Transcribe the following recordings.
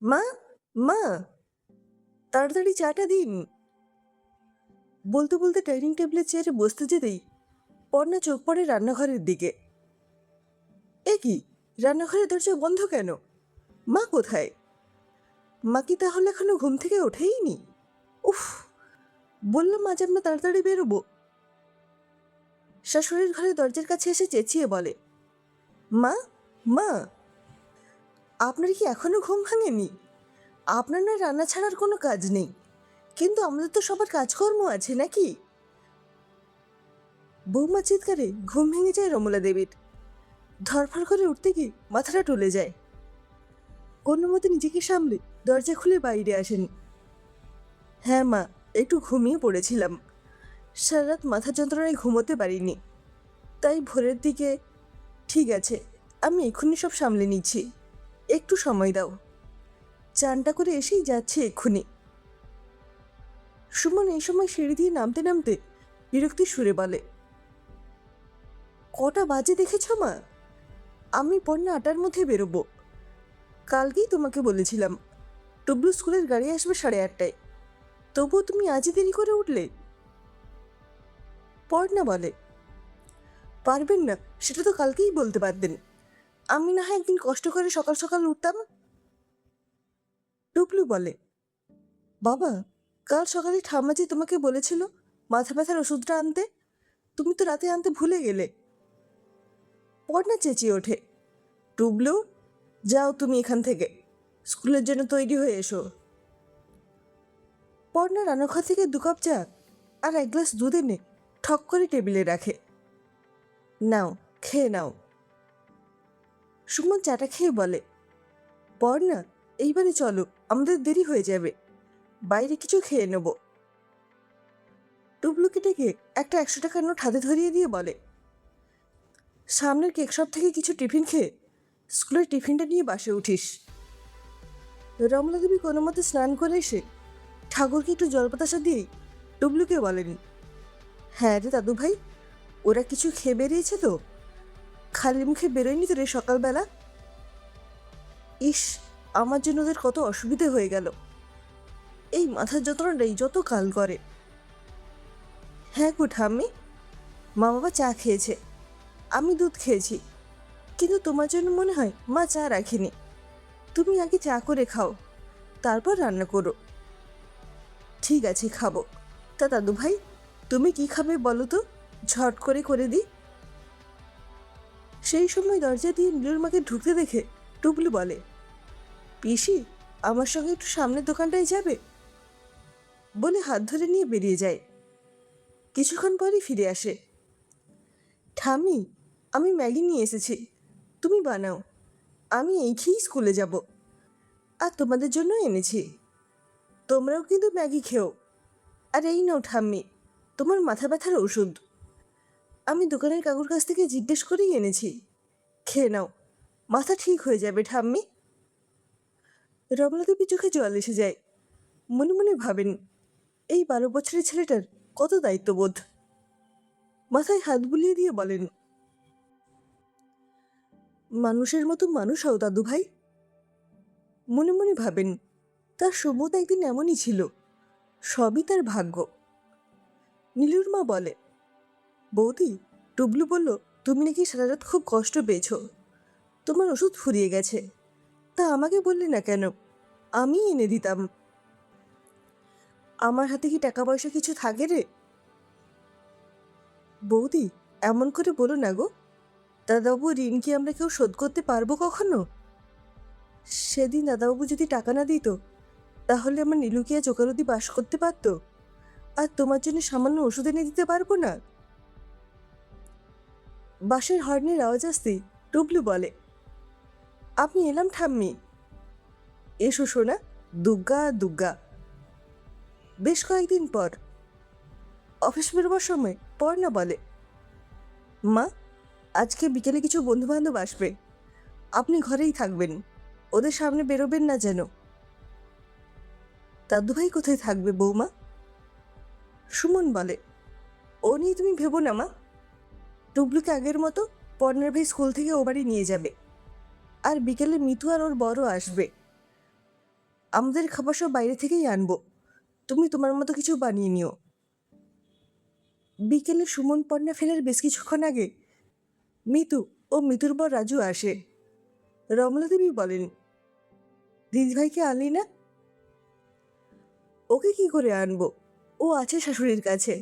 মা, মা, তাড়াতাড়ি চাটা দিন। বলতে বলতে ডাইনিং টেবিলের চেয়ারে বসতে যেতেই পর্ণা চোখ পড়ে রান্নাঘরের দিকে। এ কি, রান্নাঘরের দরজা বন্ধ কেন? মা কোথায়? মা কি তাহলে এখনো ঘুম থেকে ওঠেইনি? উফ, বললাম আজ আমরা তাড়াতাড়ি বেরোবো। শাশুড়ির ঘরে দরজার কাছে এসে চেঁচিয়ে বলে, মা, মা, আপনার কি এখনো ঘুম ভাঙেনি? আপনার না রান্না ছাড়ার কোনো কাজ নেই, কিন্তু আমাদের তো সবার কাজকর্ম আছে নাকি? বৌমা চিৎকারে ঘুম ভেঙে যায় রমলা দেবীর। ধরফর করে উঠতে গিয়ে মাথাটা টলে যায়। কোনো মতে নিজেকে সামলে দরজা খুলে বাইরে আসেন। হ্যাঁ মা, একটু ঘুমিয়ে পড়েছিলাম। সারা রাত মাথা যন্ত্রণায় ঘুমোতে পারিনি, তাই ভোরের দিকে। ঠিক আছে, আমি এক্ষুনি সব সামলে নিচ্ছি, একটু সময় দাও। চানটা করে এসেই যাচ্ছে এক্ষুনি। সুমন এই সময় সিঁড়ি দিয়ে নামতে নামতে বিরক্তি সুরে বলে, কটা বাজে দেখেছ মা? আমি পর্ণা 8টার মধ্যে বেরোবো। কালকেই তোমাকে বলেছিলাম টুবলু স্কুলের গাড়ি আসবে 8:30টায়, তবুও তুমি আজই দেরি করে উঠলে। পর্ণা বলে, পারবেন না সেটা তো কালকেই বলতে পারতেন, আমি না হয় একদিন কষ্ট করে সকাল সকাল উঠতাম। টুবলু বলে, বাবা, কাল সকালে ঠাম্মা যে তোমাকে বলেছিল মাথা ব্যথার ওষুধটা আনতে, তুমি তো রাতে আনতে ভুলে গেলে। পর্ণা চেঁচিয়ে ওঠে, টুবলু, যাও তুমি এখান থেকে, স্কুলের জন্য তৈরি হয়ে এসো। পর্ণা রান্নাঘর থেকে 2 কাপ চা আর 1 গ্লাস দুধ এনে ঠক করে টেবিলে রাখে। নাও, খেয়ে নাও। সুমন চাটা খেয়ে বলে, পর্ণা, এইবারে চলো, আমাদের দেরি হয়ে যাবে, বাইরে কিছু খেয়ে নেব। টুবলুকে ডেকে একটা 100 টাকার নোট হাতে ধরিয়ে দিয়ে বলে, সামনের কেক শপ থেকে কিছু টিফিন খেয়ে স্কুলের টিফিনটা নিয়ে বাসে উঠিস। রমলা দেবী কোনো মতে স্নান করে এসে ঠাকুরকে একটু জলপাতাসা দিয়েই টুবলুকে বলেন, হ্যাঁ রে দাদু ভাই, ওরা কিছু খেয়ে বেরিয়েছে তো? খালি মুখে বেরোয়নি তো রে সকালবেলা? ইস, আমার জন্য ওদের কত অসুবিধে হয়ে গেল। এই মাথার যন্ত্রণাটাই যত কাল করে। হ্যাঁ গো ঠাম্মি, মা বাবা চা খেয়েছে, আমি দুধ খেয়েছি, কিন্তু তোমার জন্য মনে হয় মা চা রাখেনি। তুমি আগে চা করে খাও, তারপর রান্না করো। ঠিক আছে, খাবো। তা দাদু ভাই, তুমি কি খাবে বলো তো, ঝট করে করে দিই। সেই সময় দরজা দিয়ে নীলুর মাকে ঢুকতে দেখে টুবলু বলে, পিসি, আমার সঙ্গে একটু সামনের দোকানটায় যাবে? বলে হাত ধরে নিয়ে বেরিয়ে যায়। কিছুক্ষণ পরই ফিরে আসে। ঠাম্মি, আমি ম্যাগি নিয়ে এসেছি, তুমি বানাও, আমি এই খেয়েই স্কুলে যাব। আর তোমাদের জন্য এনেছি, তোমরাও কিন্তু ম্যাগি খেও। আর এই নাও ঠাম্মি, তোমার মাথা ব্যথার ওষুধ, আমি দোকানের কাকুর কাছ থেকে জিজ্ঞেস করেই এনেছি, খেয়ে নাও, মাথা ঠিক হয়ে যাবে ঠাম্মি। রমলাদেবীর চোখে জল এসে যায়। মনে মনে ভাবেন, এই 12 বছরের ছেলেটার কত দায়িত্ববোধ। মাথায় হাত বুলিয়ে দিয়ে বলেন, মানুষের মতো মানুষ হও দাদু ভাই। মনে মনে ভাবেন, তার সুবোধ একদিন এমনই ছিল, সবই তার ভাগ্য। নীলুর মা বলে, বৌদি, টুবলু বলল তুমি নাকি সারা রাত খুব কষ্ট পেয়েছ, তোমার ওষুধ ফুরিয়ে গেছে, তা আমাকে বললে না কেন? আমি এনে দিতাম। আমার হাতে কি টাকা পয়সা কিছু থাকে রে? বৌদি, এমন করে বলো না গো, দাদাবাবু ঋণ কি আমরা কেউ শোধ করতে পারবো কখনো? সেদিন দাদাবাবু যদি টাকা না দিত, তাহলে আমার নীলুকে আজ ওকালতি বাস করতে পারত, আর তোমার জন্য সামান্য ওষুধ এনে দিতে পারবো না? বাসের হর্নের আওয়াজ আসতেই টুবলু বলে, আমি এলাম ঠাম্মি। এসো সোনা, দুগ্গা দুগ্গা। বেশ কয়েকদিন পর অফিস বেরোবার সময় পর্ণা বলে, মা, আজকে বিকেলে কিছু বন্ধুবান্ধব আসবে, আপনি ঘরেই থাকবেন, ওদের সামনে বেরোবেন না যেন। দাদুভাই কোথায় থাকবে বৌমা? সুমন বলে, ও নিয়ে তুমি ভেবো না মা, টুবলুকে আগের মতো পর্ণার ভাই স্কুল থেকে ও বাড়ি নিয়ে যাবে, আর বিকেলে মিতু আর ওর বড় আসবে। আমাদের খাবার সব বাইরে থেকেই আনবো, তুমি তোমার মতো কিছু বানিয়ে নিও। বিকেলে সুমন পর্ণা ফেরার বেশ কিছুক্ষণ আগে মিতু ও মিতুর বর রাজু আসে। রমলা দেবী বলেন, দিদিভাইকে আনলি না? ওকে কি করে আনবো, ও আছে শাশুড়ির কাছে,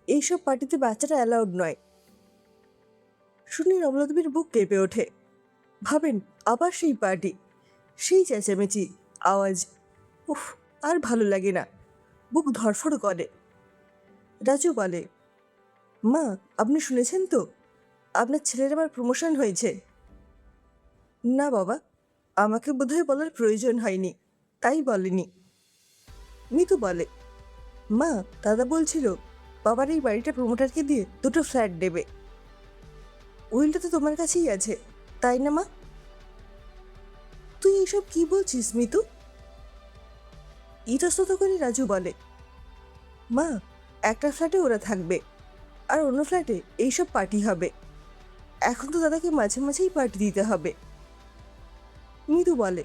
এইসব পার্টিতে বাচ্চাটা অ্যালাউড নয়। শুনে রমলা দেবীর বুক কেঁপে ওঠে। ভাবেন আবার সেই পার্টি, সেই চেঁচামেচি, আওয়াজ, উফ, আর ভালো লাগে না, বুক ধড়ফড় করে। রাজু বলে, মা, আপনি শুনেছেন তো, আপনার ছেলের আবার প্রমোশন হয়েছে? না বাবা, আমাকে বোধহয় বলার প্রয়োজন হয়নি, তাই বলেনি। মিতু বলে, মা, দাদা বলছিল বাবার এই বাড়িটা প্রমোটারকে দিয়ে 2টো ফ্ল্যাট দেবে। উইলটা তো তোমার কাছেই আছে, তাই না মা? তুই এইসব কি বলছিস মিতু? ইতস্তত করে রাজু বলে, মা, একটা ফ্ল্যাটে ওরা থাকবে, আর অন্য ফ্ল্যাটে এইসব পার্টি হবে। এখন তো দাদাকে মাঝে মাঝেই পার্টি দিতে হবে। মিতু বলে,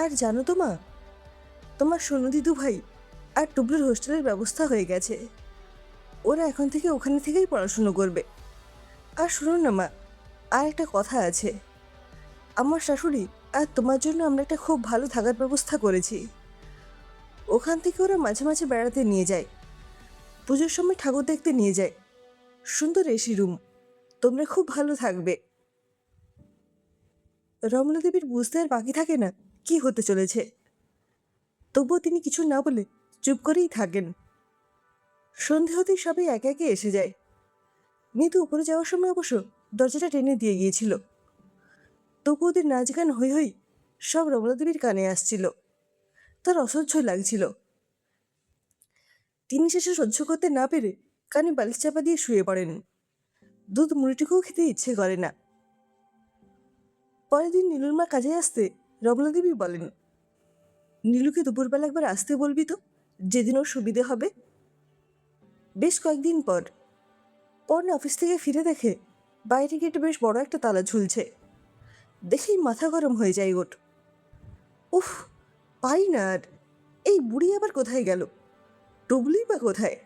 আর জানো তো মা, তোমার সোনু দিদু ভাই আর টুবলুর হোস্টেলের ব্যবস্থা হয়ে গেছে, ওরা এখন থেকে ওখানে থেকেই পড়াশুনো করবে। আর শুনুন না মা, আর একটা কথা আছে, আমার শাশুড়ি আর তোমার জন্য আমরা একটা খুব ভালো থাকার ব্যবস্থা করেছি। ওখান থেকে ওরা মাঝে মাঝে বেড়াতে নিয়ে যায়, পুজোর সময় ঠাকুর দেখতে নিয়ে যায়, সুন্দর এসি রুম, তোমরা খুব ভালো থাকবে। রমলা দেবীর বুঝতে আর বাকি থাকে না কি হতে চলেছে, তবুও তিনি কিছু না বলে চুপ করেই থাকেন। সন্ধে হতেই সবাই একে একে এসে যায়। মিতু উপরে যাওয়ার সময় অবশ্য দরজাটা টেনে দিয়ে গিয়েছিল, তবু ওদের নাচ গান হই হই সব রমলা দেবীর কানে আসছিল। তার অসহ্য লাগছিল। তিনি শেষে সহ্য করতে না পেরে কানে বালিশ চাপা দিয়ে শুয়ে পড়েন। দুধ মুড়িটুকুও খেতে ইচ্ছে করে না। পরের দিন নীলুর মা কাজে আসতে রমলা দেবী বলেন, নীলুকে দুপুরবেলা একবার আসতে বলবি তো, যেদিন ওর সুবিধে হবে। বেশ কয়েকদিন পর পর্ণা অফিস থেকে ফিরে দেখে বাইরে গেটে বেশ বড় একটা তালা ঝুলছে। দেখেই মাথা গরম হয়ে যায় ওর। উফ, পাই না আর, এই বুড়ি আবার কোথায় গেল? টুবলি বা কোথায়?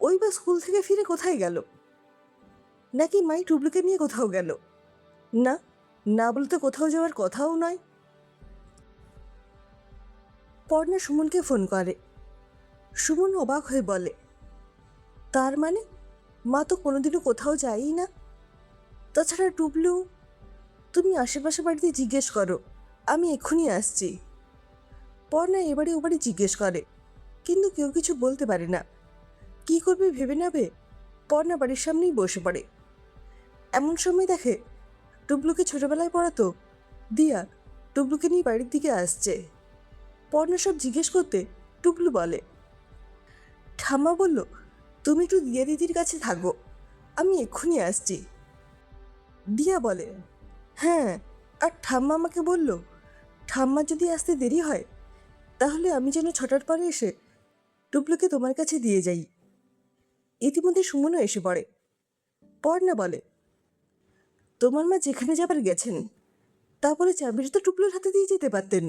ওই বা স্কুল থেকে ফিরে কোথায় গেল? নাকি মাই টুবলুকে নিয়ে কোথাও গেল? না, না বলতে কোথাও যাওয়ার কথাও নয়। পর্ণা সুমনকে ফোন করে। সুমন অবাক হয়ে বলে, তার মানে মা তো কোনোদিনও কোথাও যায়ই না। তাছাড়া টুবলু, তুমি আশেপাশে বাড়িতে জিজ্ঞেস করো, আমি এক্ষুনি আসছি। পর্ণা এবারে ওবারে জিজ্ঞেস করে, কিন্তু কেউ কিছু বলতে পারে না। কি করবে ভেবে নেবে, পর্ণা বাড়ির সামনেই বসে পড়ে। এমন সময় দেখে টুবলুকে ছোটবেলায় পড়াতো দিয়া টুবলুকে নিয়ে বাড়ির দিকে আসছে। পর্ণা সব জিজ্ঞেস করতে টুবলু বলে, ঠাম্মা বলল তুমি একটু দিয়া দিদির কাছে থাকো, আমি এক্ষুনি আসছি। দিয়া বলে, হ্যাঁ, আর ঠাম্মা আমাকে বলল ঠাম্মা যদি আসতে দেরি হয় তাহলে আমি যেন 6টার পরে এসে টুবলুকে তোমার কাছে দিয়ে যাই। ইতিমধ্যে সুমনও এসে পড়ে। পর্ণা বলে, তোমার মা যেখানে যাবার গেছেন, তা বলে চাবিটা তো টুবলুর হাতে দিয়ে যেতে পারতেন।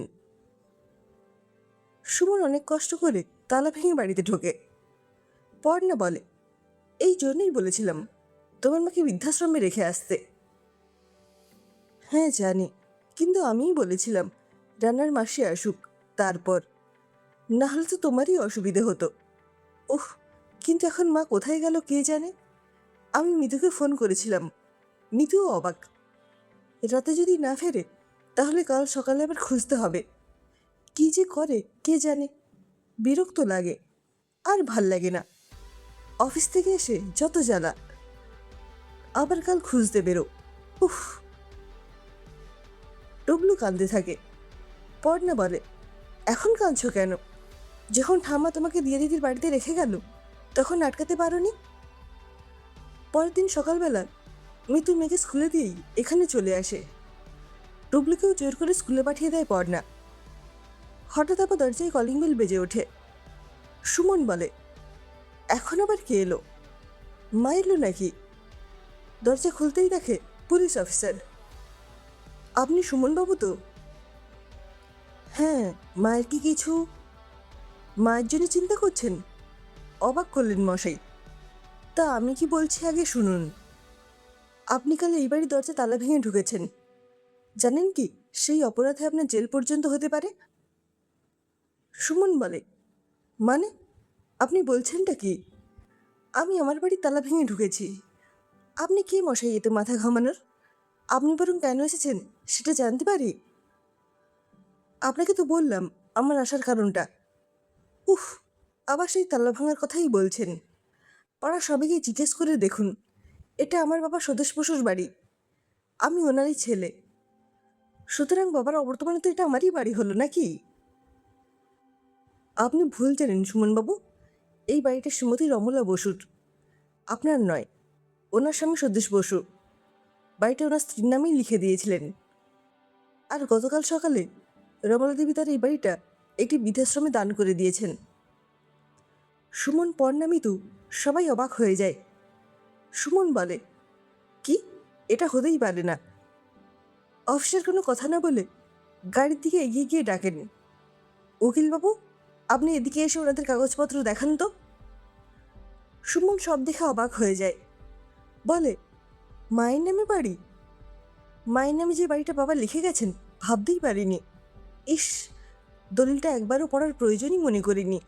সুমন অনেক কষ্ট করে তালা ভেঙে বাড়িতে ঢোকে। পর্ণা বলে, এই জন্যই বলেছিলাম তোমার মাকে বৃদ্ধাশ্রমে রেখে আসতে। হ্যাঁ জানি, কিন্তু আমিই বলেছিলাম রান্নার মাসে আসুক, তারপর, না হলে তো তোমারই অসুবিধে হতো। ওহ, কিন্তু এখন মা কোথায় গেল কে জানে। আমি মিতুকে ফোন করেছিলাম, মিতুও অবাক। রাতে যদি না ফেরে তাহলে কাল সকালে আবার খুঁজতে হবে। কি যে করে কে জানে। বিরক্ত লাগে, আর ভাল লাগে না। অফিস থেকে এসে যত জ্বালা, আবার কাল খুঁজতে বেরো। উফ। টুবলু কাঁদতে থাকে। পর্ণা বলে, এখন কাঁদছো কেন? যখন ঠাম্মা তোমাকে দিয়া দিদির বাড়িতে রেখে গেল তখন আটকাতে পারোনি? পরের দিন সকালবেলা মিতু মেয়েকে স্কুলে দিয়েই এখানে চলে আসে। টুবলুকেও জোর করে স্কুলে পাঠিয়ে দেয় পর্ণা। হঠাৎ আবার দরজায় কলিং বেল বেজে ওঠে। সুমন বলে, এখন আবার কে এলো? মা এলো নাকি? দরজা খুলতেই দেখে পুলিশ অফিসার। আপনি সুমনবাবু তো? হ্যাঁ, মায়ের কি কিছু? মায়ের জন্য চিন্তা করছেন? অবাক করলেন মশাই। তা আমি কি বলছি আগে শুনুন। আপনি কাল এই বাড়ির দরজা তালা ভেঙে ঢুকেছেন, জানেন কি সেই অপরাধে আপনার জেল পর্যন্ত হতে পারে? সুমন বলে, মানে আপনি বলছেনটা কি? আমি আমার বাড়ির তালা ভেঙে ঢুকেছি? আপনি কে মশাই এতে মাথা ঘামানোর? আপনি বরং কেন এসেছেন সেটা জানতে পারি? আপনাকে তো বললাম আমার আসার কারণটা। উফ, আবার সেই তালা ভাঙার কথাই বলছেন। পাড়া সবাইকে জিজ্ঞেস করে দেখুন, এটা আমার বাবা স্বদেশ বসুর বাড়ি, আমি ওনারই ছেলে। সুতরাং বাবার অবর্তমানে তো এটা আমারই বাড়ি হলো নাকি? আপনি ভুল জানেন সুমনবাবু, এই বাড়িটা শ্রীমতী রমলা বসুর, আপনার নয়। ওনার স্বামী স্বদেশ বসু বাড়িটা ওনার স্ত্রীর নামেই লিখে দিয়েছিলেন। আর গতকাল সকালে রমলা দেবী তার এই বাড়িটা একটি বৃদ্ধাশ্রমে দান করে দিয়েছেন। সুমন পর্ণামিতু সবাই অবাক হয়ে যায়। সুমন বলে, কি? এটা হতেই পারে না। অফিসের কোনো কথা না বলে গাড়ির দিকে এগিয়ে গিয়ে ডাকেন, উকিলবাবু, আপনি এদিকে এসে ওনাদের কাগজপত্র দেখান তো। সুমন সব দেখে অবাক হয়ে যায়, বলে, মায়ের নামে বাড়ি? মায়ের নামে যে বাড়িটা বাবা লিখে গেছেন ভাবতেই পারিনি। ইস, দলিলটা একবারও পড়ার প্রয়োজনই মনে করিনি,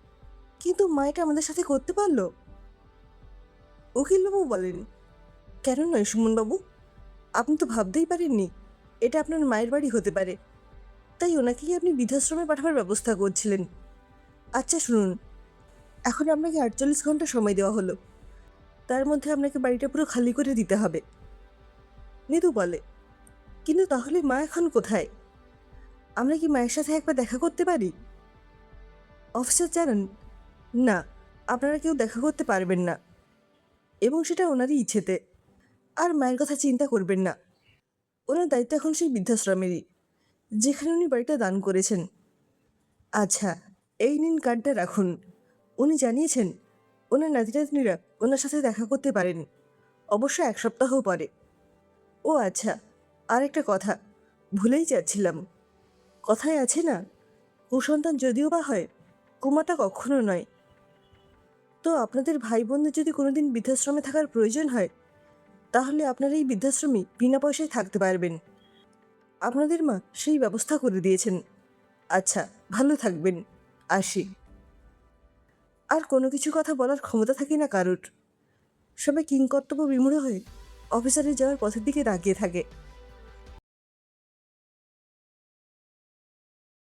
কিন্তু মা এটা আমাদের সাথে করতে পারলো। উকিলবাবু বলেন, কেন নয় সুমনবাবু, আপনি তো ভাবতেই পারেননি এটা আপনার মায়ের বাড়ি হতে পারে, তাই ওনাকেই আপনি বৃদ্ধাশ্রমে পাঠাবার ব্যবস্থা করছিলেন। আচ্ছা শুনুন, এখন আপনাকে 48 ঘন্টা সময় দেওয়া হলো, তার মধ্যে আপনাকে বাড়িটা পুরো খালি করে দিতে হবে। নিতু বলে, কিন্তু তাহলে মা এখন কোথায়? আমরা কি মায়ের সাথে একবার দেখা করতে পারি? অফিসার জানান, না, আপনারা কেউ দেখা করতে পারবেন না, এবং সেটা ওনারই ইচ্ছেতে। আর মায়ের কথা চিন্তা করবেন না, ওনার দায়িত্ব এখন সেই বৃদ্ধাশ্রমেরই, যেখানে উনি বাড়িটা দান করেছেন। আচ্ছা, এই নিন কার্ডটা রাখুন। উনি জানিয়েছেন ওনার নাতিনাতনিরা ওনার সাথে দেখা করতে পারেন, অবশ্য 1 সপ্তাহ পরে। ও আচ্ছা, আর একটা কথা ভুলেই যাচ্ছিলাম। কথায় আছে না, কুসন্তান যদিও বা হয়, কুমাতা কখনো নয়। তো আপনাদের ভাই বোনদের যদি কোনোদিন বৃদ্ধাশ্রমে থাকার প্রয়োজন হয়, তাহলে আপনারা এই বৃদ্ধাশ্রমে বিনা পয়সায় থাকতে পারবেন। আপনাদের মা সেই ব্যবস্থা করে দিয়েছেন। আচ্ছা, ভালো থাকবেন, আসি। আর কোনো কিছু কথা বলার ক্ষমতা থাকে না কারোর। সবাই কিংকর্তব্য বিমূঢ় হয়ে অফিসারে যাওয়ার পথের দিকে তাকিয়ে থাকে।